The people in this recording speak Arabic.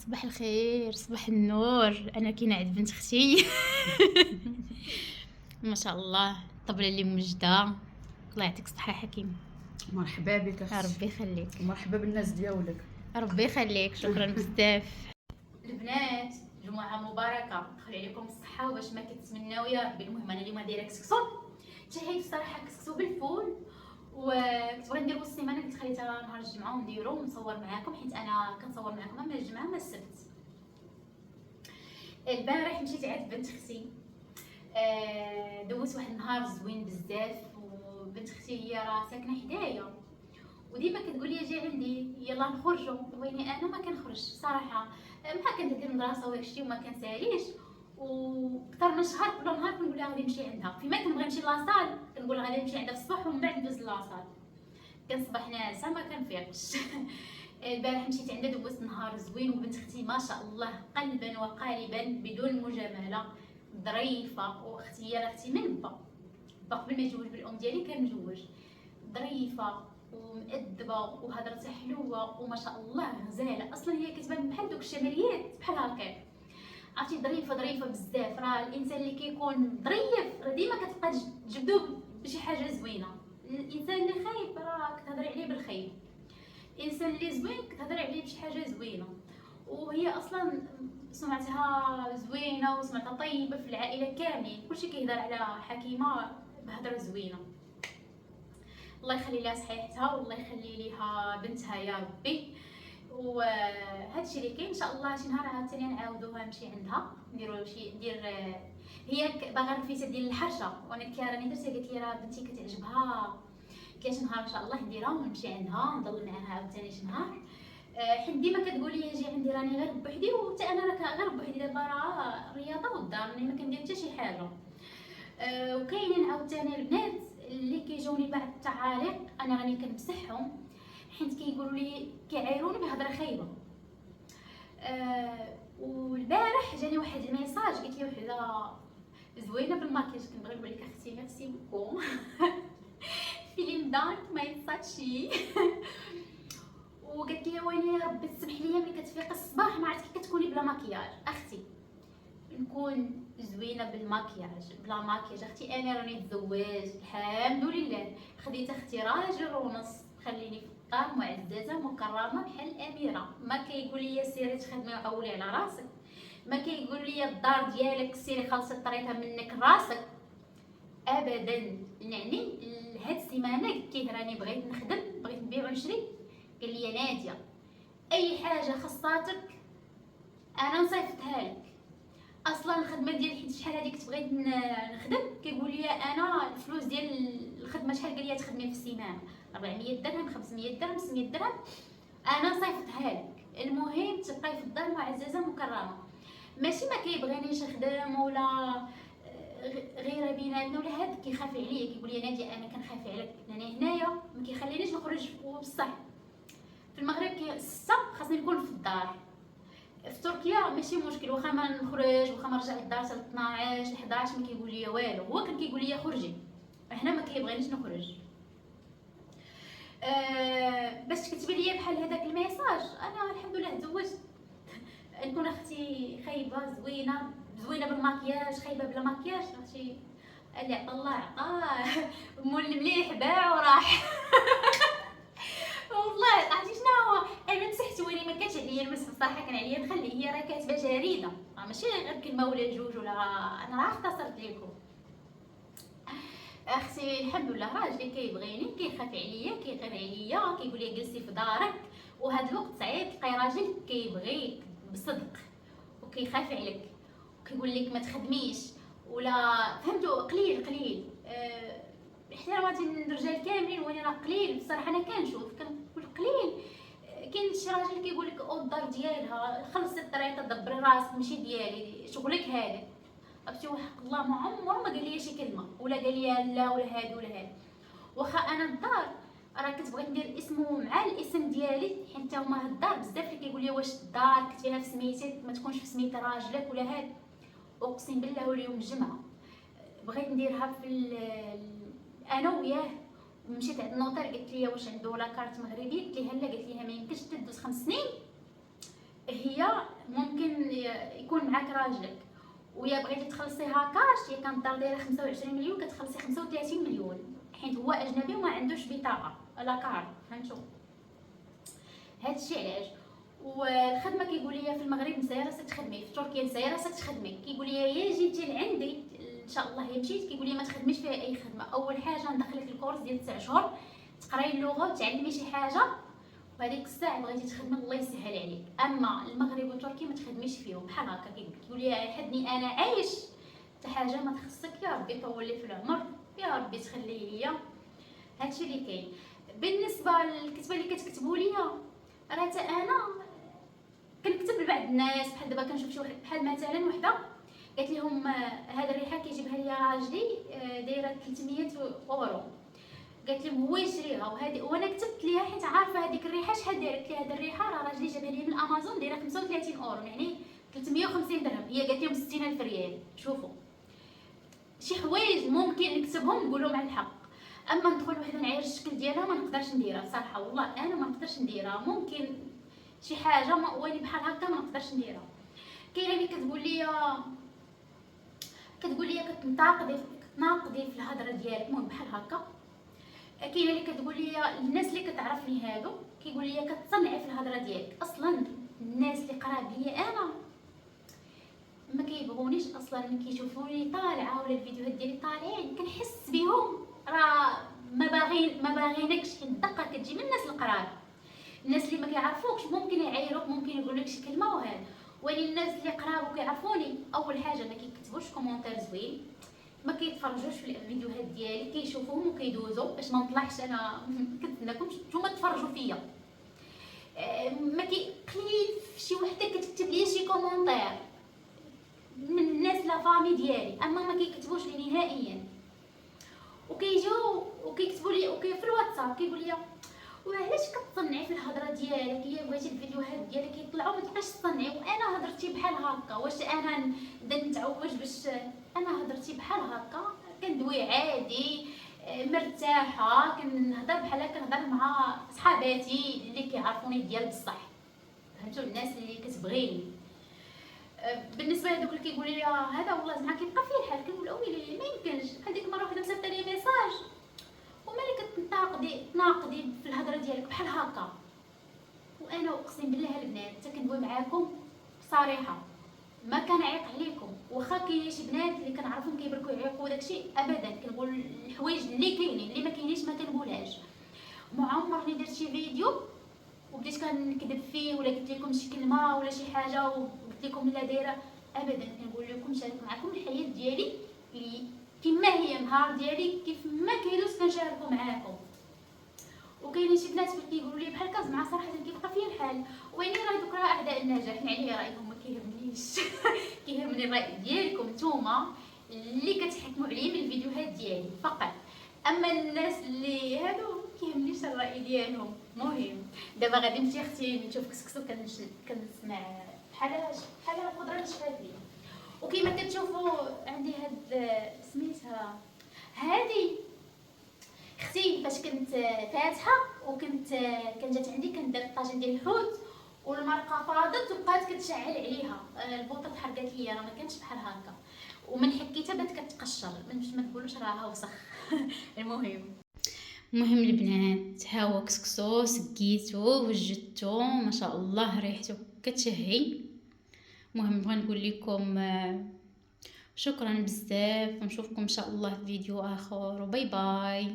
صباح الخير، صباح النور. انا كاينه عند بنت اختي ما شاء الله، الطبله اللي موجده. الله يعطيك الصحه حكيم. مرحبا بك اختي. ربي يخليك. ومرحبا بالناس ديالك. ربي يخليك، شكرا بزاف. البنات جمعه مباركه، دخل عليكم الصحه وباش ما كتمناو يا ربي. المهم انا اليوم دايره كسكسو، تهيت الصراحه كسكسو بالفول، وكنت بغيت ندير وسط السيمانه، قلت خليتها نهار الجمعه ونديرو ونصور معاكم، حيت انا كنصور معاكم اما الجمعه ما السبت. البارح مشيت عند بنت اختي، دوزت واحد النهار زوين بزاف. وبنت اختي هي راه ساكنه حدايا، وديما كتقول لي اجي عندي يلا نخرجوا، ويني انا ما كنخرجش صراحه، ما كندير المدرسه وداكشي وما كنساليش. وكثر من شهر كل نهار كنقول لها غادي نمشي عندها، فيما كنبغي نمشي لاصال كنقول لها غادي نمشي عندها في الصباح ومن بعد ندوز لاصال، كنصبح ناعسه ما كنفيقش البارح مشيت عندها دوزت نهار زوين، وبنت اختي ما شاء الله قلبا وقالبا بدون مجامله ظريفه. واختي هي اختي من با قبل ما يتزوج بالام ديالي كان مزوج، ظريفه ومؤدبه وهضرتها حلوه وما شاء الله غزاله. اصلا هي كتبان بحال دوك الشماليات بحال هكا، عرفتي ظريفه بزاف. راه الانسان اللي كيكون ظريف راه ديما كتبقى تجبدو بشي حاجه زوينه. الانسان اللي خايب راه كتهضري عليه بالخيب، الانسان اللي زوين كتهضري عليه بشي حاجه زوينه. وهي اصلا سمعتها زوينه وسمعتها طيبه في العائله كاملين، كلشي كيهضر على حكيمه بهضره زوينه. الله يخلي لها صحيحتها والله يخلي ليها بنتها يا ربي. وهادشي اللي كاين ان شاء الله شي نهار عاوتاني نعاودوها نمشي عندها نديرو شي هي باغا الفيسه ديال الحرشه، وانا قلت لها راني درتها، قالت لي راه بنتي كتعجبها، قلت لها شي نهار ان شاء الله نديرها ونمشي عندها نضل معاها عاوتاني شي نهار. حيت ديما كتقول لي اجي عندي راني غير بوحدي، وحتى انا راه غير بوحدي دابا، راه الرياضه والدار راني ما كندير حتى شي حاجه. وكاينين عاوتاني البنات اللي كيجوني بعض التعاليق انا راني كنمسحهم، حيت كيقولوا لي كيعايروني بهضره خايبه. والبارح جاني واحد الميساج، قالت لي وحده زوينه بالماكياج، كنبغي نقول لك اختي ميرسي بوكو فيلم دانك ما ينساتشي وقالت لي ويلي يا ربي تسمح لي ملي كتفيق الصباح ما عرفت كي كتكوني بلا مكياج. اختي نكون زوينه بالماكياج بلا ماكياج اختي، انا راني تزوجت الحمد لله، خديت اختي راجل ونص، خليني في الدار معززه مكرمه بحال الاميره. ما كيقول لي سيري تخدمي وعولي على راسك، ما كيقول لي الدار ديالك سيري خلصي طريتها منك راسك ابدا. يعني هاد السيمانه قلت ليه راني بغيت نخدم، بغيت نبيع ونشري، قال لي يا ناديه اي حاجه خصاتك انا نصيفطها لك. اصلا الخدمه ديالي حيت شحال هذيك كنت بغيت نخدم، كيقول لي انا الفلوس ديال الخدمه شحال قال لي تخدمي في السيمانه 400 درهم 500 درهم 600 درهم، انا صيفطها لك. المهم تبقاي في الدار معززه مكرمه، ماشي ما كيبغينيش نخدم ولا غير بيناتنا ولا هذا كيخاف عليا، كيقول لي ناديه انا كنخاف عليك لاني هنايا ما كيخلينيش نخرج بصح. في المغرب 6 خاصني نكون في الدار، في تركيا ماشي مشكل، واخا ما نخرج واخا ما نرجع للدار حتى 12 11 ما كيقول لي والو، هو كان كيقول لي خرجي، هنا ما كيبغينيش نخرج. باش تكتبي لي بحال هذاك الميساج انا الحمد لله تزوجت. نكون اختي خايبه زوينه بالماكياج خايبه بلا ماكياج، اختي اللي عطا الله عطاه مول المليح باع وراح والله عرفتي شنو هو، انا مسحت ولي ما كانش عليا المسح بصراحه، كان عليا نخلي، هي راه كاتبه جريده ماشي غير كلمه ولا جوج، ولا انا راه اختصرت لكم. اختي الحمد لله راجلي كيبغيني كيخاف عليا كيغير عليا، كيقول لي جلسي في دارك، وهذا الوقت صعيب تلقاي راجل كيبغيك بصدق وكيخاف عليك وكيقول لك ما تخدميش ولا فهمتوا قليل. احتراماتي للرجال كاملين وانا راه قليل بصراحه، انا كنشوف كنقول قليل. كاين شي راجل كيقول لك او الدار ديالها خلصي الطريقه دبري راسك ماشي ديالي شغلك هذا، عرفتي وحق الله ما عمره ما قال لي شي كلمه ولا قال لي لا ولا هادي ولا هادي. واخا انا الدار راه كتبغي ندير اسمه مع الاسم ديالي، حيت هما الدار بزاف اللي كيقول لي واش الدار كتبيها في سميتك ما تكونش في سميت راجلك ولا هاد. اقسم بالله واليوم الجمعه بغيت نديرها في انا وياه، مشيت عند النوطير قلت لي واش عنده لا كارت مغربي، قلت لها لا، قالت لي ما يمكنش تدوز 5 سنين هي يا ممكن يكون معاك راجلك ويا بغيتي تخلصيها كاش، هي كانت الدار دايره 25 مليون كتخلصي 35 مليون حيت هو اجنبي وما عندوش بطاقه لا كارت. فهمتوا هادشي علاش. والخدمه كيقول لي في المغرب نسايا راسك تخدمي، في تركيا نسايا راسك تخدمي. كيقول لي يا جيتي لعندي ان شاء الله يا مشيت، كيقول لي ما تخدميش فيها اي خدمه. اول حاجه ندخلك الكورس ديال 9 شهور تقراي اللغه وتعلمي شي حاجه، وهذيك الساعه بغيتي تخدمي الله يسهل عليك. اما المغرب وتركيا ما تخدميش فيهم بحال هكا. كيقول لي حدني انا عايش حتى حاجه ما تخصك، يا ربي يطول لي في العمر، يا ربي تخلي ليا. هادشي اللي كاين. بالنسبه للكتابه اللي كتكتبوا ليا، راه حتى انا كنكتب لبعض الناس. بحال دابا كنشوف شي واحد بحال مثلا وحده قالت لهم هذا الريحه كيجيبها ليا راجلي دايره 300 اورو، قالت لهم هو يشريها وهذه، وانا كتبت ليها حيت عارفه هذيك الريحه شحال دايره. قلت لها هذه الريحه راه راجلي جابها لي من امازون دايره 35 اورو، يعني 350 درهم. هي قالت لهم 60,000 ريال. شوفوا شي حوايج ممكن نكتبهم نقولهم على الحق، اما ندخل وحده نعاير الشكل ديالها ما نقدرش نديرها صراحه. والله انا ما نقدرش نديرها، ممكن شي حاجه ما واني بحال هكا ما نقدرش نديرها. كاينه اللي كتقول لي كتناقضي في الهضره ديالك، المهم بحال هكا. كاينه اللي كتقول لي الناس اللي كتعرفني هادو كيقول لي كتصنعي في الهضره ديالك. اصلا الناس اللي قراب ليا انا ما كيبغونيش اصلا، ملي كيشوفوني طالعه ولا الفيديوهات ديالي طالعين كنحس بهم راه ما باغينكش. حيت الدقه كتجي من الناس القراب. الناس اللي ما كيعرفوكش ممكن يعايروك، ممكن يقول لك شي كلمه وهذا، ولكن الناس اللي قراب وكيعرفوني اول حاجه ما كيكتبوش كومونتير زوين، ما كيتفرجوش في الفيديوهات ديالي، كيشوفوهم وكيدوزوا باش ما نطلعش انا كنتمنىكم نتوما تفرجوا فيا. ما قليل شي وحده كتكتب لي شي كومونتير من الناس لا فامي ديالي، اما ما كيكتبوش لي نهائيا. وكيجيو وكيكتبوا لي في الواتساب كيقول لي وعلاش كتصنعي في الهضره ديالك، هي بغيتي الفيديوهات ديالك يطلعوا ما تبقاش تصنعي. وانا هضرتي بحال هكا، واش انا نبدا نتعوج باش انا هضرتي بحال هكا كندوي عادي مرتاحه، كنهضر بحال كنهضر مع صحاباتي اللي كيعرفوني ديال بصح. فهمتوا الناس اللي كتبغيني. بالنسبه لهذوك اللي كيقولوا لي هذا والله زعما كيبقى فيه الحال، كنقول ويلي ما يمكنش. هذيك المره وحده مسافه لي ميساج ومالك تناقضي في الهضره ديالك بحال هكا. وانا اقسم بالله البنات حتى كندوي معاكم بصريحه ما كنعيق عليكم، واخا كاينين شي بنات اللي كنعرفهم كيبركوا يعيقوا داكشي، ابدا كنقول الحوايج اللي كاينين، اللي ما كاينينش ما كنقولهاش. ما عمرني درت شي فيديو وبديت كنكذب فيه ولا قلت لكم شي كلمه ولا شي حاجه وقلت لكم لا دايره، ابدا. كنقول لكم شارك معكم الحياه ديالي اللي كما هي النهار ديالي كيف ما كيدوز كنشاركو معاكم. وكاينين شي بنات كيقولوا لي بحال كاز مع صراحه كيبقى فيا الحال، ويني راه دوك راه اعداء النجاح، يعني رايكم ما كيهمنيش. كيهمني الراي ديالكم نتوما اللي كتحكموا عليا من الفيديوهات ديالي فقط. اما الناس اللي هادو كيهمنيش الراي ديالهم. المهم دابا غادي نمشي اختي نشوف كسكسو كنسمع بحال الخضره نشفات لي. وكيما كتشوفوا عندي هاد سميتها هادي اختي فاش كنت فاتحه وكنت كان جات عندي كندير الطاجين ديال الحوت والمرقه فاضت وبقات كتشعل عليها البوطه تحرقات ليا، راه ما كانتش بحال هكا ومن حكيتها بدات كتقشر. ما تقولوش راها وسخ. المهم البنات ها هو كسكسو سقيتو وجدتو ما شاء الله ريحته كتشهي. المهم بغا نقول لكم شكرا بزاف ونشوفكم ان شاء الله في فيديو اخر وباي باي.